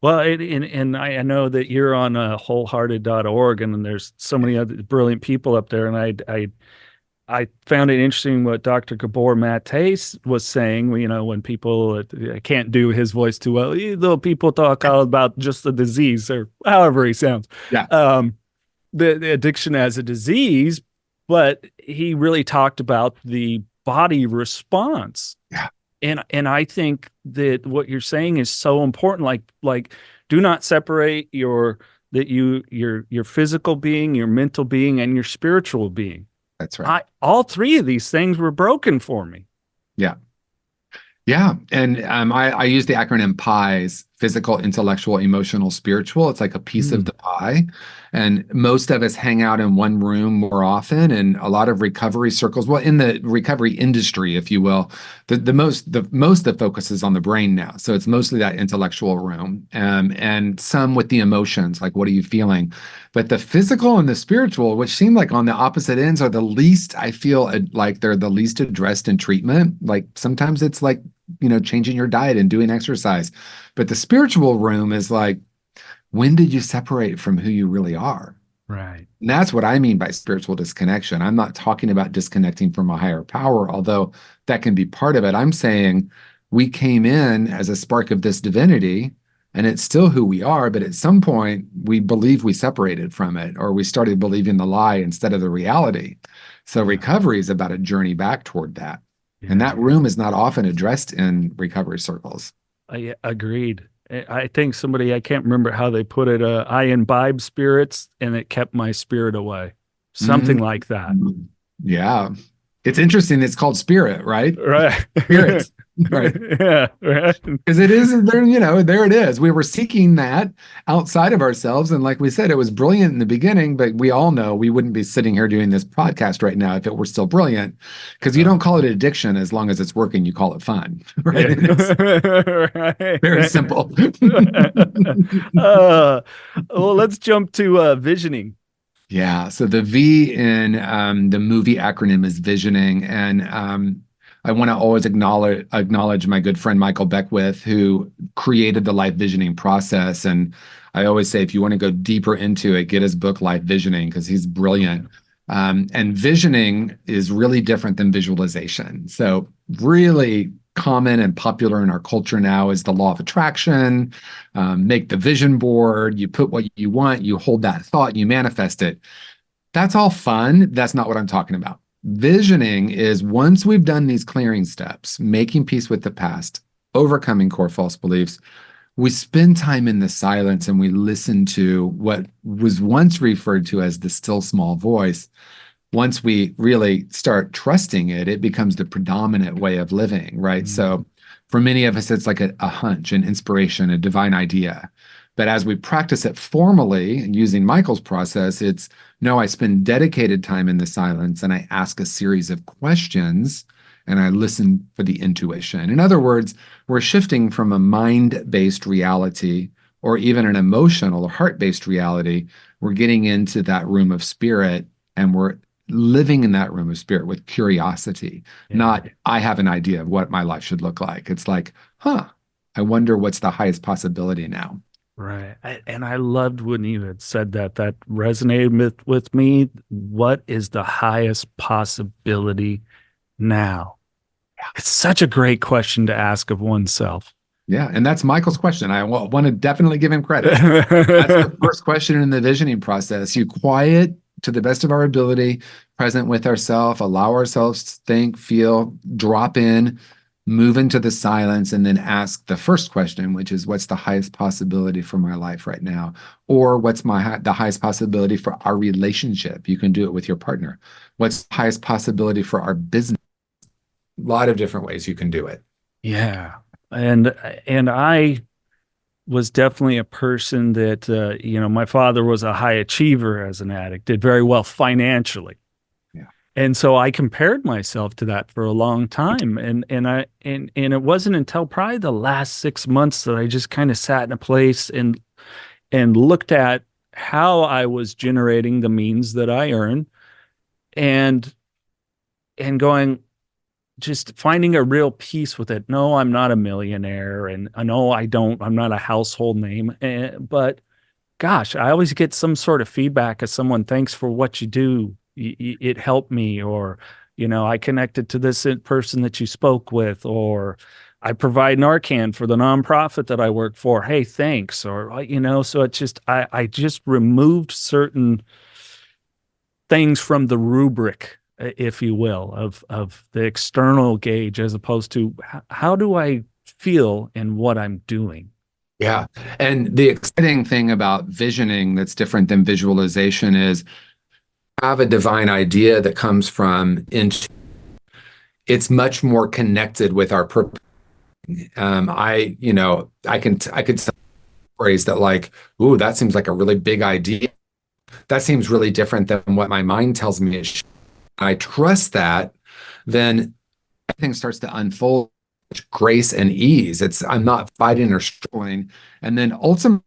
Well, and I know that you're on wholehearted.org, and there's so many other brilliant people up there. And I found it interesting what Dr. Gabor Mate was saying. When people, I can't do his voice too well, though people talk all about just the disease, or however he sounds. Yeah. The addiction as a disease, but he really talked about the body response. Yeah. And I think that what you're saying is so important. Like do not separate your physical being, your mental being, and your spiritual being. That's right. All three of these things were broken for me. Yeah. Yeah. And I use the acronym PIES: physical, intellectual, emotional, spiritual. It's like a piece of the pie. And most of us hang out in one room more often, and a lot of recovery circles, well, in the recovery industry, if you will, the most that focus is on the brain now. So it's mostly that intellectual room, and some with the emotions, like what are you feeling? But the physical and the spiritual, which seem like on the opposite ends, are the least, I feel like they're the least addressed in treatment. Like sometimes it's like, changing your diet and doing exercise. But the spiritual room is like, when did you separate from who you really are? Right. And that's what I mean by spiritual disconnection. I'm not talking about disconnecting from a higher power, although that can be part of it. I'm saying we came in as a spark of this divinity, and it's still who we are, but at some point we believe we separated from it, or we started believing the lie instead of the reality. So recovery is about a journey back toward that. Yeah. And that room is not often addressed in recovery circles. I agreed. I think I can't remember how they put it, I imbibe spirits and it kept my spirit away. Something like that. Yeah. It's interesting. It's called spirit, right? Right. Spirits. Right. Yeah. Right. Because it is there, there it is. We were seeking that outside of ourselves. And like we said, it was brilliant in the beginning, but we all know we wouldn't be sitting here doing this podcast right now if it were still brilliant. Because you don't call it addiction as long as it's working, you call it fun. Right. Right. Very simple. Well, let's jump to visioning. Yeah. So the V in the movie acronym is visioning. And I want to always acknowledge my good friend Michael Beckwith, who created the life visioning process. And I always say, if you want to go deeper into it, get his book, Life Visioning, because he's brilliant. And visioning is really different than visualization. So really common and popular in our culture now is the law of attraction. Make the vision board, you put what you want, you hold that thought, you manifest it. That's all fun. That's not what I'm talking about. Visioning is, once we've done these clearing steps, making peace with the past, overcoming core false beliefs, we spend time in the silence and we listen to what was once referred to as the still small voice. Once we really start trusting it, it becomes the predominant way of living, right? So for many of us, it's like a hunch, an inspiration, a divine idea. But as we practice it formally, and using Michael's process, it's no, I spend dedicated time in the silence and I ask a series of questions and I listen for the intuition. In other words, we're shifting from a mind-based reality or even an emotional or heart-based reality. We're getting into that room of spirit, and we're living in that room of spirit with curiosity, not I have an idea of what my life should look like. It's like, I wonder what's the highest possibility now. Right. And I loved when you had said that. That resonated with me. What is the highest possibility now? It's such a great question to ask of oneself. Yeah, and that's Michael's question. I want to definitely give him credit. That's the first question in the visioning process. You quiet to the best of our ability, present with ourselves, allow ourselves to think, feel, drop in, move into the silence, and then ask the first question, which is, what's the highest possibility for my life right now? Or what's the highest possibility for our relationship? You can do it with your partner. What's the highest possibility for our business? A lot of different ways you can do it. Yeah. And I was definitely a person that, my father was a high achiever as an addict, did very well financially. Yeah. And so I compared myself to that for a long time. And it wasn't until probably the last 6 months that I just kind of sat in a place and looked at how I was generating the means that I earn and going, just finding a real peace with it. No, I'm not a millionaire, and no, I'm not a household name. But gosh, I always get some sort of feedback as someone, thanks for what you do. It helped me, or, I connected to this person that you spoke with, or I provide Narcan for the nonprofit that I work for. Hey, thanks. Or, so it's just, I just removed certain things from the rubric, if you will, of the external gauge, as opposed to how do I feel in what I'm doing? Yeah. And the exciting thing about visioning that's different than visualization is have a divine idea that comes from it's much more connected with our purpose. I could phrase that like, ooh, that seems like a really big idea. That seems really different than what my mind tells me it should. I trust that, then everything starts to unfold with grace and ease. I'm not fighting or struggling. And then ultimately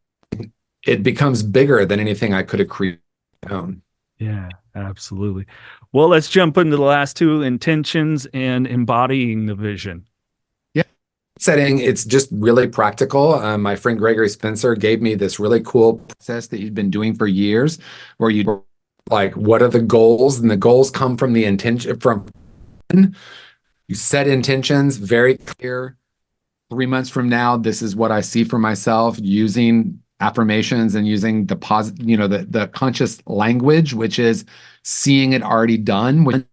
it becomes bigger than anything I could have created on my own. Yeah, absolutely. Well, let's jump into the last two, intentions and embodying the vision. Yeah. Setting, it's just really practical. My friend Gregory Spencer gave me this really cool process that he'd been doing for years, where you like, what are the goals? And the goals come from the intention, you set intentions, very clear. 3 months from now, this is what I see for myself, using affirmations and using the the conscious language, which is seeing it already done with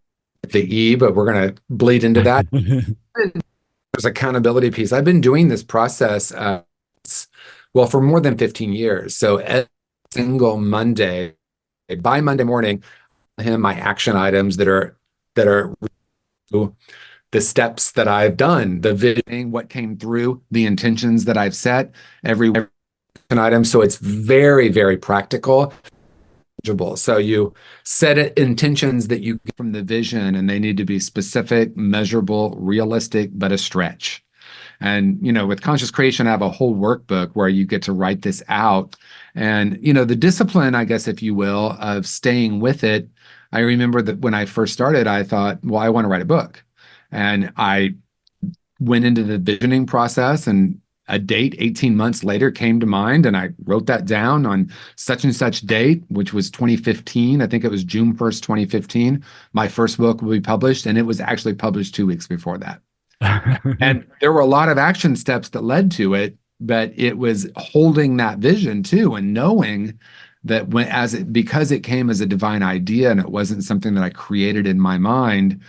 the E, but we're going to bleed into that. There's accountability piece. I've been doing this process, for more than 15 years. So every single Monday, by Monday morning, my action items that are the steps that I've done, the visioning, what came through, the intentions that I've set, every action item. So it's very, very practical. So you set intentions that you get from the vision, and they need to be specific, measurable, realistic, but a stretch. And, with conscious creation, I have a whole workbook where you get to write this out. And, the discipline, I guess, if you will, of staying with it. I remember that when I first started, I thought, well, I want to write a book. And I went into the visioning process, and a date 18 months later came to mind, and I wrote that down on such and such date, which was 2015. I think it was June 1st, 2015. My first book will be published, and it was actually published 2 weeks before that. And there were a lot of action steps that led to it, but it was holding that vision too, and knowing that because it came as a divine idea and it wasn't something that I created in my mind,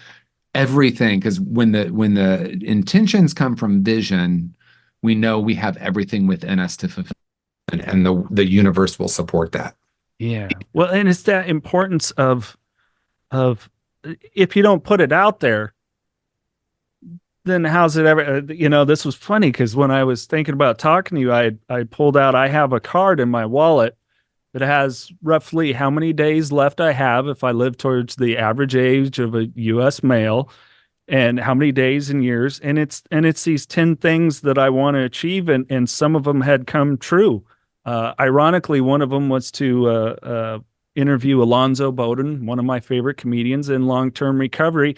everything, because when the intentions come from vision, we know we have everything within us to fulfill, and the universe will support that. Yeah. Well, and it's that importance of if you don't put it out there, then how's it ever, this was funny because when I was thinking about talking to you, I pulled out, I have a card in my wallet that has roughly how many days left I have if I live towards the average age of a US male, and how many days and years. And it's these 10 things that I want to achieve. And some of them had come true. Ironically, one of them was to interview Alonzo Bowden, one of my favorite comedians in long-term recovery.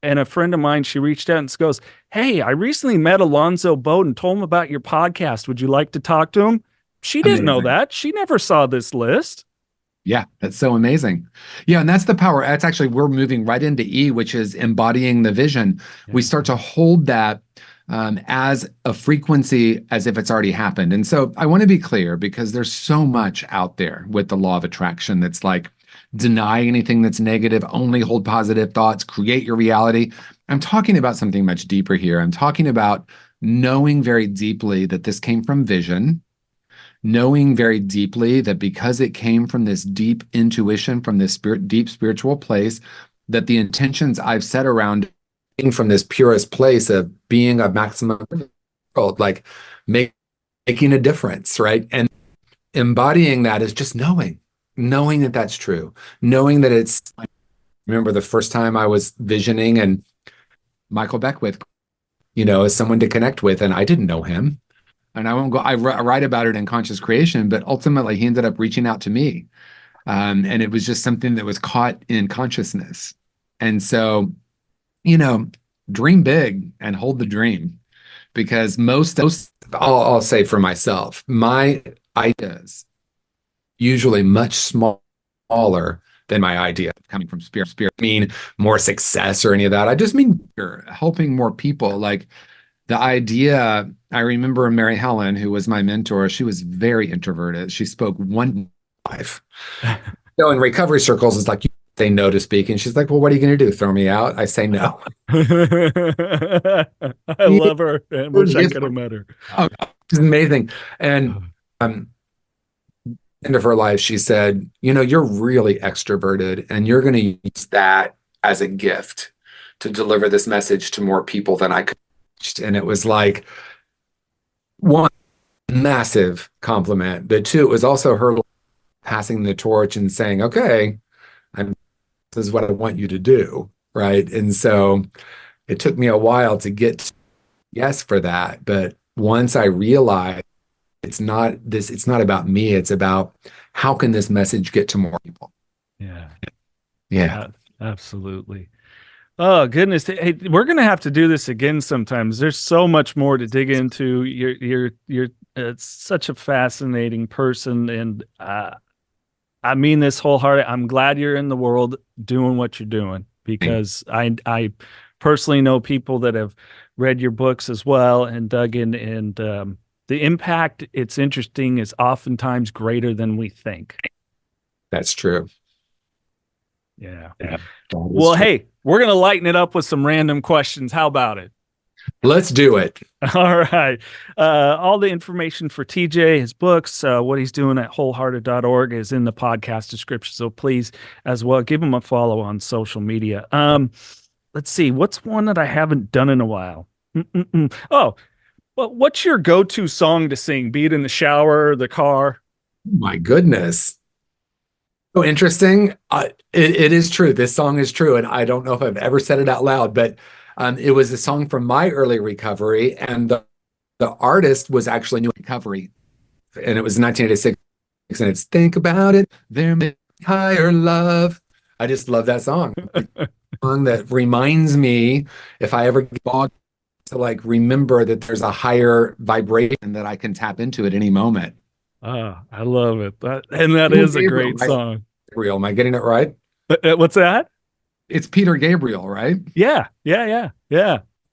And a friend of mine, she reached out and goes, "Hey, I recently met Alonzo Bowden, told him about your podcast. Would you like to talk to him?" She didn't know that. She never saw this list. Yeah, that's so amazing. Yeah, and that's the power. That's actually, we're moving right into E, which is embodying the vision. Yeah. We start to hold that as a frequency as if it's already happened. And so I want to be clear, because there's so much out there with the law of attraction that's like, deny anything that's negative, only hold positive thoughts, create your reality. I'm talking about something much deeper here. I'm talking about knowing very deeply that this came from vision, knowing very deeply that because it came from this deep intuition, from this deep spiritual place, that the intentions I've set around from this purest place of being a maximum world, like making a difference, right? And embodying that is just knowing that that's true, knowing that it's. I remember the first time I was visioning and Michael Beckwith, as someone to connect with, and I didn't know him. And I won't go, I write about it in Conscious Creation, but ultimately he ended up reaching out to me. And it was just something that was caught in consciousness. And so, dream big and hold the dream, because I'll say for myself, my ideas usually much smaller than my idea coming from spirit. I mean more success or any of that. I just mean helping more people. Like the idea, I remember Mary Helen, who was my mentor, she was very introverted. She spoke one life. So in recovery circles, it's like you say no to speak. And she's like, "Well, what are you going to do? Throw me out?" I say no. I love her. I wish I could have met her. Oh, it's amazing. And end of her life, she said, "You're really extroverted, and you're going to use that as a gift to deliver this message to more people than I could." And it was like, one, massive compliment, but two, it was also her passing the torch and saying, "Okay, this is what I want you to do," right? And so it took me a while to get yes for that, but once I realized it's not about me, it's about how can this message get to more people. Yeah, absolutely. Oh goodness. Hey, we're going to have to do this again sometimes. There's so much more to dig into. You're it's such a fascinating person. And I mean this wholeheartedly. I'm glad you're in the world doing what you're doing, because I personally know people that have read your books as well and dug in, and the impact, it's interesting, is oftentimes greater than we think. That's true. Yeah. Well, hey, we're going to lighten it up with some random questions. How about it? Let's do it. All right. All the information for TJ, his books, what he's doing at wholehearted.org is in the podcast description. So please, as well, give him a follow on social media. Let's see. What's one that I haven't done in a while? Oh, well, what's your go-to song to sing? Be it in the shower or the car? My goodness. So interesting. It is true. This song is true. And I don't know if I've ever said it out loud, but it was a song from my early recovery. And the artist was actually New Recovery. And it was 1986. And it's "Think About It, There May Be Higher Love." I just love that song. A song that reminds me, if I ever get bogged, to like remember that there's a higher vibration that I can tap into at any moment. I love it. That is a great song. Gabriel, am I getting it right? What's that? It's Peter Gabriel, right? Yeah.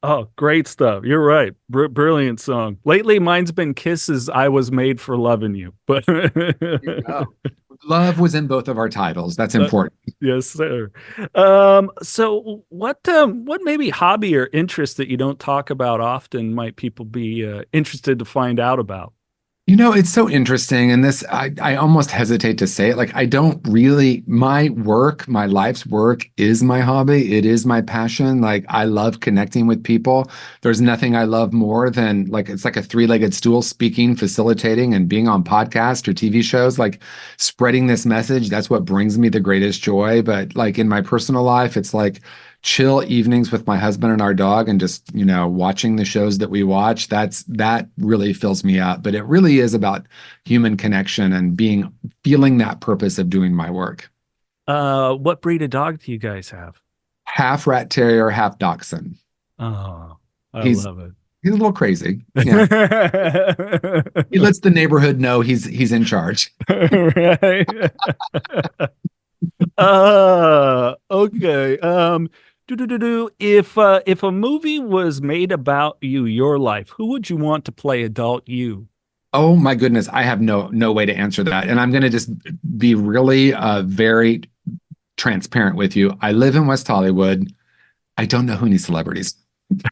Oh, great stuff. You're right. Brilliant song. Lately, mine's been Kisses, I Was Made for Loving You. But Love was in both of our titles. That's important. yes, sir. So what maybe hobby or interest that you don't talk about often might people be interested to find out about? It's so interesting. And this, I almost hesitate to say it. Like, I don't really, my work, my life's work is my hobby. It is my passion. Like, I love connecting with people. There's nothing I love more than, like, it's like a three-legged stool, speaking, facilitating, and being on podcasts or TV shows, like spreading this message. That's what brings me the greatest joy. But like in my personal life, it's like chill evenings with my husband and our dog and just, watching the shows that we watch. That really fills me up. But it really is about human connection and feeling that purpose of doing my work. What breed of dog do you guys have? Half rat terrier, half dachshund. Oh, I love it. He's a little crazy. Yeah. He lets the neighborhood know he's in charge. Right. Okay. If a movie was made about you, your life, who would you want to play adult you? Oh my goodness, I have no way to answer that. And I'm going to just be really very transparent with you. I live in West Hollywood. I don't know who any celebrities.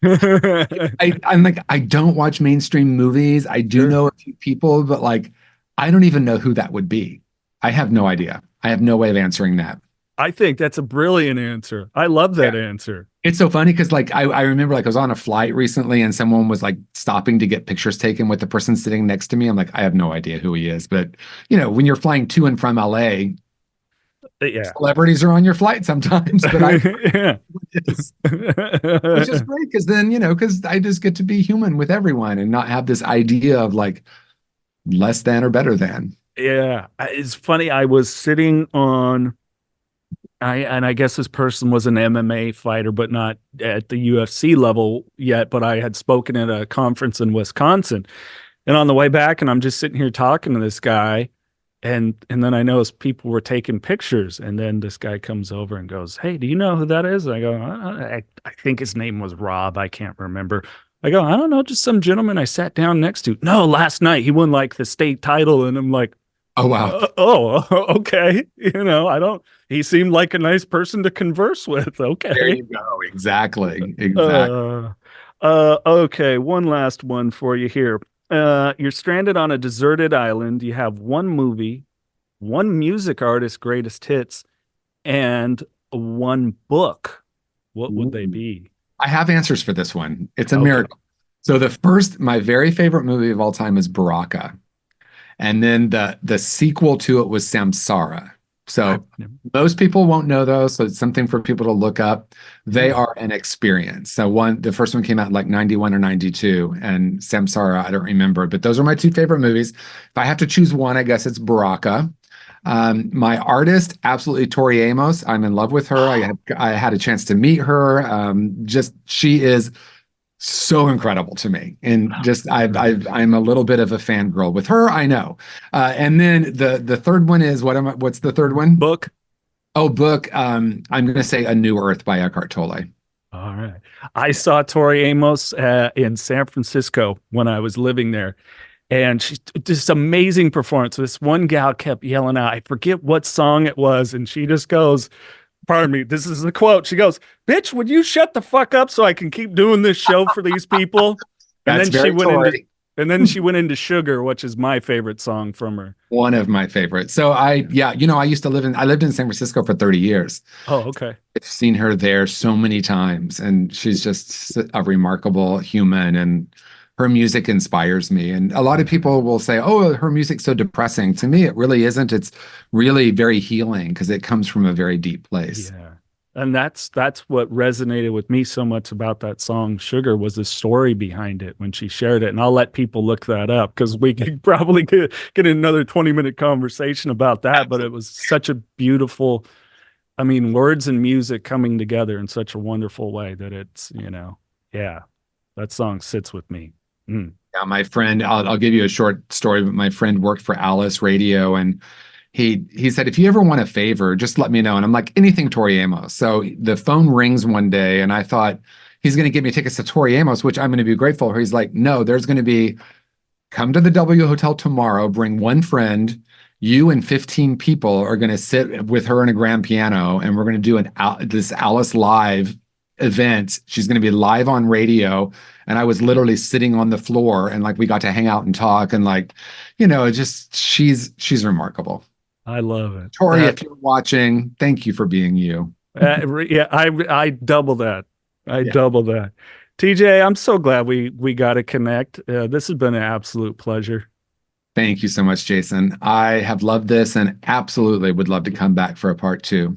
I'm like, I don't watch mainstream movies. I do know a few people, but like, I don't even know who that would be. I have no idea. I have no way of answering that. I think that's a brilliant answer. I love that answer. It's so funny because like I remember like I was on a flight recently and someone was like stopping to get pictures taken with the person sitting next to me. I'm like, I have no idea who he is. But when you're flying to and from LA, celebrities are on your flight sometimes. But which is great because then, because I just get to be human with everyone and not have this idea of like less than or better than. Yeah. It's funny. I was sitting on I guess this person was an MMA fighter, but not at the UFC level yet. But I had spoken at a conference in Wisconsin, and on the way back, and I'm just sitting here talking to this guy, and then I noticed people were taking pictures, and then this guy comes over and goes, "Hey, do you know who that is?" And I go, "I think his name was Rob. I can't remember." I go, "I don't know, just some gentleman I sat down next to." No, last night he won like the state title, and I'm like, oh wow. Okay. He seemed like a nice person to converse with. Okay. There you go. Exactly. Okay. One last one for you here. You're stranded on a deserted island. You have one movie, one music artist, greatest hits, and one book. What would they be? I have answers for this one. It's a miracle. So my very favorite movie of all time is Baraka. And then the sequel to it was Samsara. So most people won't know those. So it's something for people to look up. They are an experience. So the first one came out like 91 or 92, and Samsara, I don't remember, but those are my two favorite movies. If I have to choose one, I guess it's Baraka. My artist, absolutely Tori Amos. I'm in love with her. I had a chance to meet her. She is so incredible to me, and just I'm a little bit of a fangirl with her. I know. And then the third one is what's the third one? Book. Oh, book. I'm going to say A New Earth by Eckhart Tolle. All right. I saw Tori Amos in San Francisco when I was living there, and she's just amazing performance. This one gal kept yelling out, I forget what song it was, and she just goes, pardon me, this is the quote. She goes, "Bitch, would you shut the fuck up so I can keep doing this show for these people?" And then she went into Sugar, which is my favorite song from her. One of my favorites. So I lived in San Francisco for 30 years. Oh, okay. I've seen her there so many times, and she's just a remarkable human, and her music inspires me. And a lot of people will say, oh, her music's so depressing. To me, it really isn't. It's really very healing because it comes from a very deep place. Yeah. And that's what resonated with me so much about that song, Sugar, was the story behind it when she shared it. And I'll let people look that up because we could probably get another 20-minute conversation about that. But it was such a beautiful, words and music coming together in such a wonderful way that it's, that song sits with me. Mm. Yeah, my friend, I'll give you a short story, but my friend worked for Alice Radio, and he said, if you ever want a favor, just let me know. And I'm like, anything Tori Amos. So the phone rings one day, and I thought, he's going to give me tickets to Tori Amos, which I'm going to be grateful for. He's like, no, there's going to be, come to the W Hotel tomorrow, bring one friend. You and 15 people are going to sit with her in a grand piano, and we're going to do this Alice Live event. She's going to be live on radio. And I was literally sitting on the floor, and like we got to hang out and talk, and like, just she's remarkable. I love it. Tori, if you're watching, thank you for being you. Yeah, I double that. Double that. TJ, I'm so glad we got to connect. This has been an absolute pleasure. Thank you so much, Jason. I have loved this and absolutely would love to come back for a part 2.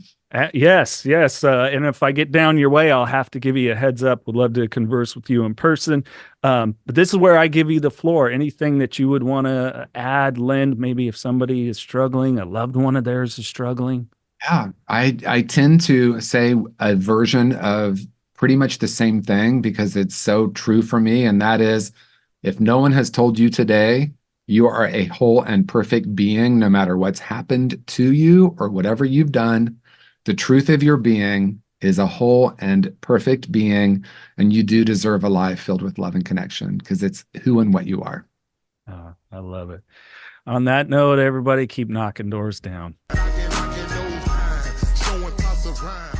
Yes. And if I get down your way, I'll have to give you a heads up. Would love to converse with you in person. But this is where I give you the floor. Anything that you would want to add, lend, maybe if somebody is struggling, a loved one of theirs is struggling. Yeah, I tend to say a version of pretty much the same thing because it's so true for me. And that is, if no one has told you today, you are a whole and perfect being, no matter what's happened to you or whatever you've done. The truth of your being is a whole and perfect being, and you do deserve a life filled with love and connection because it's who and what you are. I love it. On that note, everybody keep knocking doors down. Knockin' doors down, showing possible.